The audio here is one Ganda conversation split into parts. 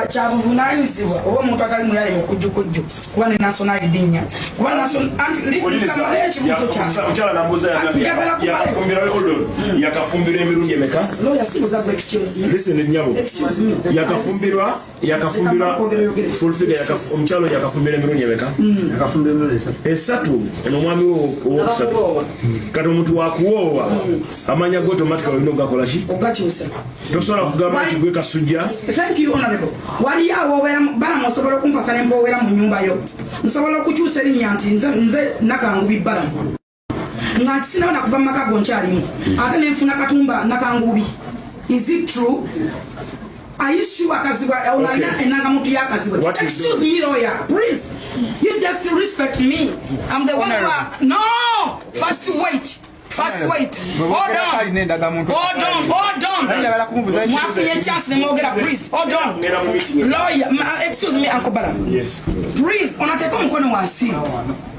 Chavunanyizibwa oba omuntu atali muyaye okujjukujju kuba ne national ID nya kuba national anti ekibuzo kyange okyala nambuuza yakafumbira ololo yakafumbira emirundi emeka lawyer sibuza ku excuse me listen nyabo yakafumbirwa full figure omukyalo yakafumbira emirundi emeka yakafumbira emirundi esatu omwami wo kati omuntu wakuwoowa amanya go automatically olina ogakola ki ogakyusa tosobola kugamba nti gwe kasujja. Thank you honorable wali yawo Balamu osobola okumpasa ne mpowera mu nyumba yo nsobola okukyusa erinnya nti nze Nakangubi Balamu nga sinabona kuva mu maka gonkyalimu ate ne nfuna katumba Nakangubi. Is it true? Are you sure akazibwa olina enanga muntu yakazibwa? Excuse me lawyer, please. You just respect me. I'm the one who no. First wait. Hold on. Mwafine chance ne mwogera please. Hold on. Lawyer, excuse me Uncle Balamu. Yes. Please, onateka mkono wansi.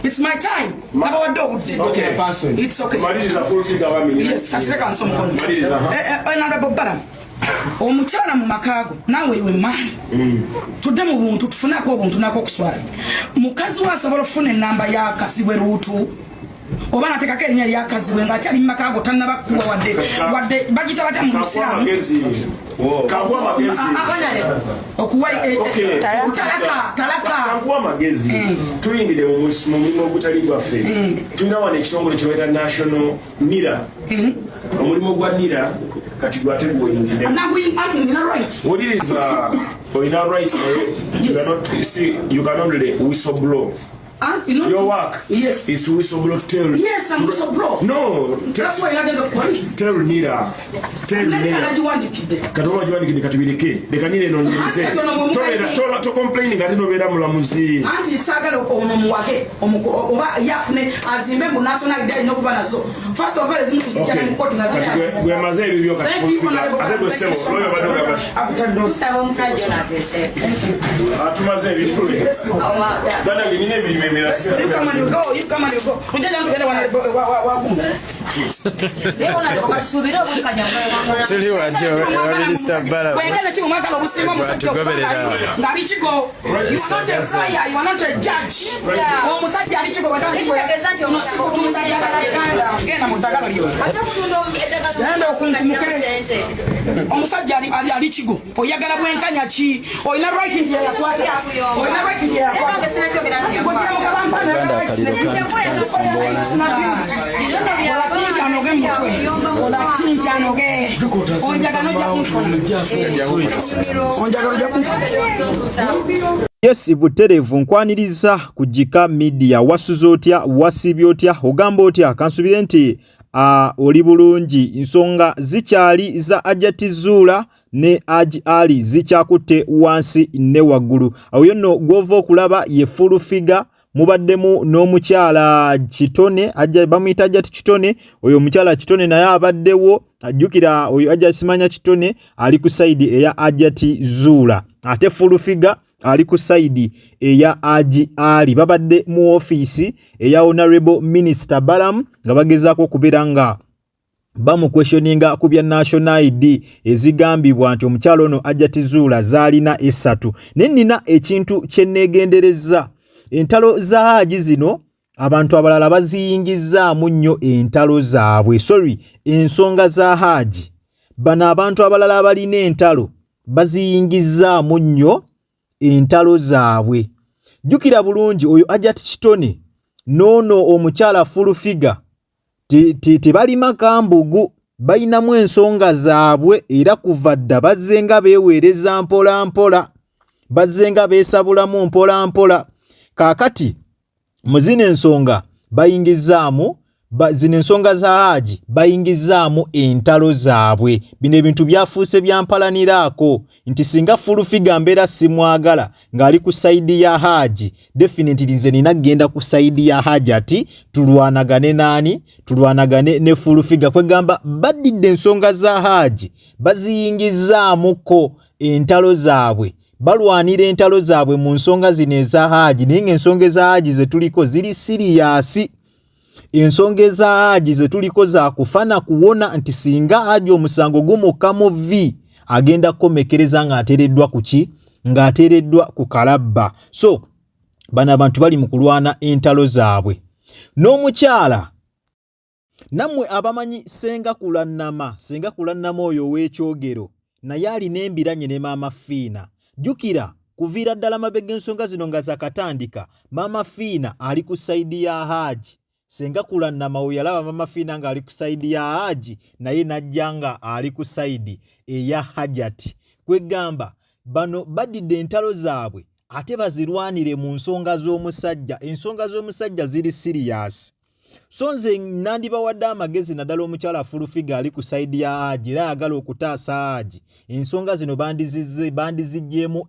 It's my time. Naba waddo. Okay, person. It's okay. Maliriza full figure wa minutes. Yes, katireka nso mkono. Maliriza. Honorable Balamu. Omukyala mu makaago nawe iwe maani tudde mu buntu tufunako obuntu nako okuswala mukazi wasobola ofuna enamba ya kasibwe ruutu oba natekako erinnya lya kasibwe ng'akyali mu makaago tannaba kuwa wadde bagita batya mu Lusiramu okuwa talaka kankuwa amagezi tuyingire mu mulimu ogutali gwaffe tulina wano ekitongole kyebayita national NIRA omulimu gwa NIRA kati gwateguyingire wuliriza olina right you can only whistleblow. Your work is to whistleblow to tell. Yes, I'm whistleblow. No, that's why I get the police. Tell NIRA. Katoma juandikide katubirike. Dekanire no nze. To complaining ati no bera mulamuzi. Anti sagala ono muwake oba yafune azimbe mu national ID no kuba nazo. First of all ezimu tuzijana mu court ngazanya. Gwe maze ebyo kati. Ate go sebo loyo badoga bashi. Abutando sabo musajja na tese. Atumaze ebintu. Dana nginine ebirime. You come and you go. Unjaja mtu genda wakumba. Tell you what, Joe, Minister Balamu. Wengine chimu mwaka lo busimo musajja ngalichiko. You are not a lawyer, you are not a judge. Musajja alichiko watani chiko. Genda mutagalo liyo. Nenda okunkumukere. Omusajja alichiko. Oyagala bwenkanya chi. Oyina right into ya kwata. Oyina right into ya kwata. Yes, buterevu nkwaniriza kujika media wasuzo otya wasibye otya ogamba otya kansubire nti oli bulungi nsonga zikyali za Hajjati Zuula ne Ali zikyakutte wansi ne waggulu awo yonno gwova okulaba ye full figure mubaddemu n'omukyala Kitone bamuyita Hajjati Kitone oyo omukyala Kitone naye abaddewo ajjukira oyo Hajjati Simanya Kitone ali ku side eya Hajjati Zuula ate full figure ali ku side eya Ali babadde mu office eya Honorable Minister Balamu nga bagezaako okubeera nga bamu questioninga ku bya national ID ezigambibwa nti omukyalo ono Hajjati Zuula zaalina esatu nennina ekintu kyenneegendereza entalo za Haji zino abantu abalala baziyingizaamu nnyo entalo zaabwe ensonga za Haji bano abantu abalala abalina entalo baziyingizaamu nnyo entalo zaabwe jjukira bulungi oyo Hajjati Kitone noono omukyala full figure tebalima kambugu bayinamu ensonga zaabwe era kuva dda bazzenga beeweereza mpola mpola bazzenga beesabulamu mpola mpola kaakati muzine ensonga bayingizaamu zino ensonga za Haji bayingizaamu entalo zaabwe bino ebintu byafuuse byampalaniraako nti singa full figure mbeera simwagala ng'ali ku saidi ya Haji definitely nze nina genda ku saidi ya Hajjati tulwanagane nani tulwanagane ne full figure kwegamba baddidde ensonga za Haji baziyingizaamuko entalo zaabwe balwanira entalo zaabwe mu nsonga zino eza Haji naye ng'ensonga eza Haji ze tuliko ziri siriyasi ensonga za Haji ze tuliko za kufana kuwona nti singa Haji omusango gumukamu vi agenda komekereza nga atereddwa kuki ng'ateereddwa ku kalabba. So bano abantu bali mu kulwana entalo zaabwe. N'omukyala nammwe abamanyi senga kulannama oyo ow'ekyogero naye alina embiranye ne maama Fiina. Jjukira kuviira ddala mabega ensonga zino nga zakatandika, maama Fiina ali ku sayidi ya Hajji. Senga kulannama oyo yalaba maama Fiina ng'ali ku sayidi ya Hajji naye najja nga ali ku sayidi eya Hajjati. Kwegamba bano badidde entalo zaabwe ate bazirwanire mu nsonga z'omusajja. Ensonga z'omusajja ziri serious. So nze nandibawadde amagezi naddala omukyala fulufiga ali ku sayidi ya Hajji era ayagala okutaasa Hajji. Ensonga zino bandiziggyemu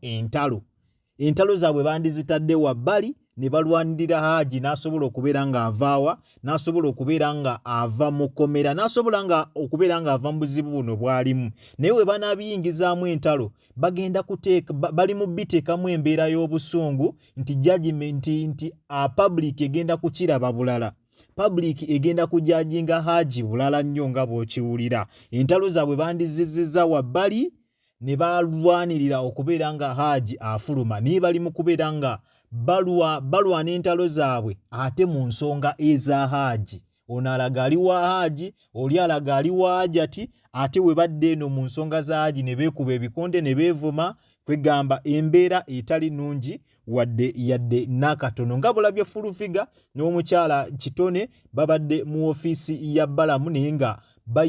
entalo zaabwe bandizitadde wabbali ne balwanirira Hajji n'asobola okubeera ng'avaawa, n'asobola okubeera nga ava mu kkomera, n'asobola okubeera ng'ava mu buzibu buno bw'alimu. Naye we banaabiyingizaamu entalo bagenda bali mu biteekamu embeera y'obusungu nti judgment nti public egenda kukiraba bulala. Public egenda kujajinga Hajji bulala nnyo nga bw'okiwulira. Entalo zaabwe bandizizizza wabbali ne balwanirira okubeera nga Hajji afuluma. Naye bali mu kubeera nga balwana entalo zaabwe ate mu nsonga eza Hajji. Ono alaga ali wa Hajji, oli alaga ali wa Hajjati, ate we badde eno mu nsonga za Hajji ne beekuba ebikonde ne beevuma. Kwegamba embeera etali nnungi wadde yadde n'akatono. Nga bulabye fulufiga n'omukyala Kitone babadde mu ofiisi ya Balamu naye nga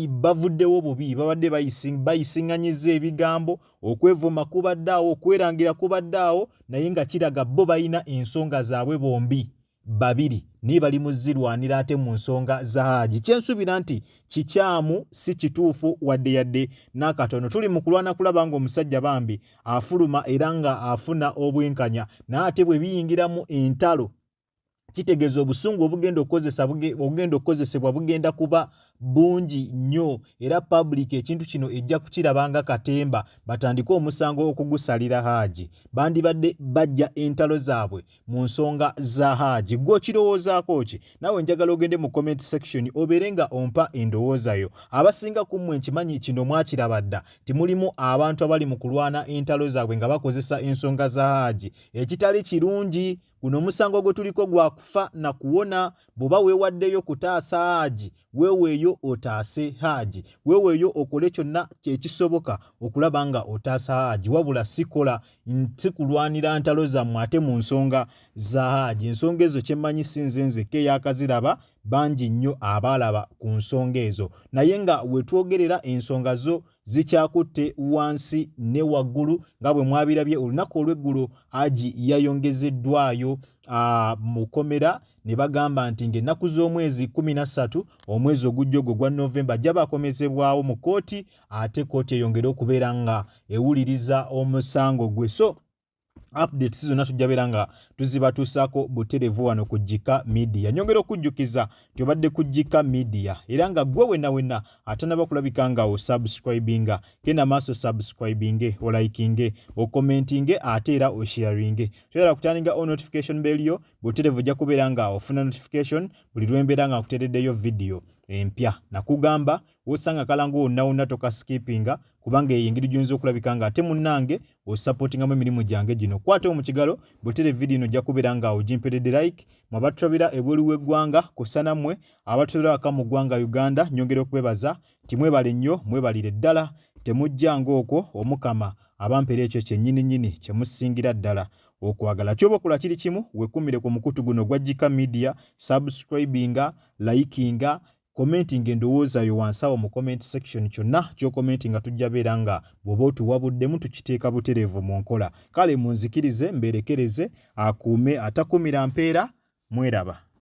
bavuddewo bubi, babadde bayisiŋŋanyizza ebigambo, okwevuma kubaddaawo, okwerangira kubaddaawo, naye nga kiraga bo balina ensonga zaabwe bombi babiri naye bali mu zirwanira ate mu nsonga za Hajji. Kyensuubira nti kikyamu si kituufu wadde yadde n'akatono. Tuli mu kulwana kulaba ng'omusajja bambi afuluma era nga afuna obwenkanya, naye ate bwe biyingiramu entalo kitegeeza obusungu obugenda okukozesebwa bugenda kuba bungi nnyo era public ekintu kino ejja kukirabanga katemba batandike omusango okugusalira Hajji. Bandibadde bajja entalo zaabwe mu nsonga za Hajji. Gwe okirowoozaako ki? Nawe njagala ogende mu comment section obeere nga ompa endowooza yo. Abasinga ku mmwe nkimanyi kino mwakiraba dda timulimu abantu abali mu kulwana entalo zaabwe nga bakozesa ensonga za Hajji. Ekitali kirungi. Guno omusango gwe tuliko gwa kufa na kuwona. Bw'oba weewaddeyo kutaasa Hajji, weeweeyo otaase Hajji, weeweeyo okole kyonna ekisoboka okulaba nga otaasa Hajji, wabula sikola ntikulwanira ntalo zammwe ate mu nsonga za Hajji. Ensonga ezo kyemmanyi sinze nzekka eyakaziraba, bangi nnyo abaalaba ku nsonga ezo, naye nga wetwogerera ensonga zo zikyakutte wansi ne waggulu nga bwe mwabirabye olunaku olw'eggulo Hajji yayongezeddwayo mu kkomera ne bagamba nti ng'ennaku z'omwezi 13 omwezi ogujja ogwo gwa Novemba ajja bakomezebwawo mu kooti ate kooti eyongere okubeera nga ewuliriza omusango gwe. So updates zonna tujja beera nga tuzibatuusaako buterevu wano ku Jika Media. Nyongera okujjukiza nti obadde ku Jika Media era nga gwe wenna atanaba kulabika nga osubscribinga, genda maaso subscribinge, olikinge, okomentinge ate era osharinge. Toyala kutandinga on notification bell yo buterevu ojja kubeera nga ofuna notification buli lwembeera nga nkuteereddeyo video empya. Nakugamba osanga kalango wonna tokaskipinga kubanga engeri gy'oyinza okulabika nga ate munnange osupportingamu emirimu gyange gino. Kwata mu kigalo butere video ino ojja kubeera nga ogimperedde like. Mwabatulabira ebweru w'eggwanga kusana mmwe abatulabira waka mu ggwanga Uganda nyongera okubebaza ti mwebale nnyo, mwebalire ddala, temujjanga okwo omukama abampeera ekyo kyennyini kye musingira ddala okwagala. Kyoba okola kiri kimu weekuumire ku mukutu guno gwa Jika Media, subscribinga, likinga, commenting endowooza yo wansi awo mu comment section. Kyonna ky'okomentinga tujja beera nga bw'oba otuwabuddemu tukiteeka buterevu mu nkola. Kale munzikirize mberekereze akuume atakumira mpeera. Mweraba.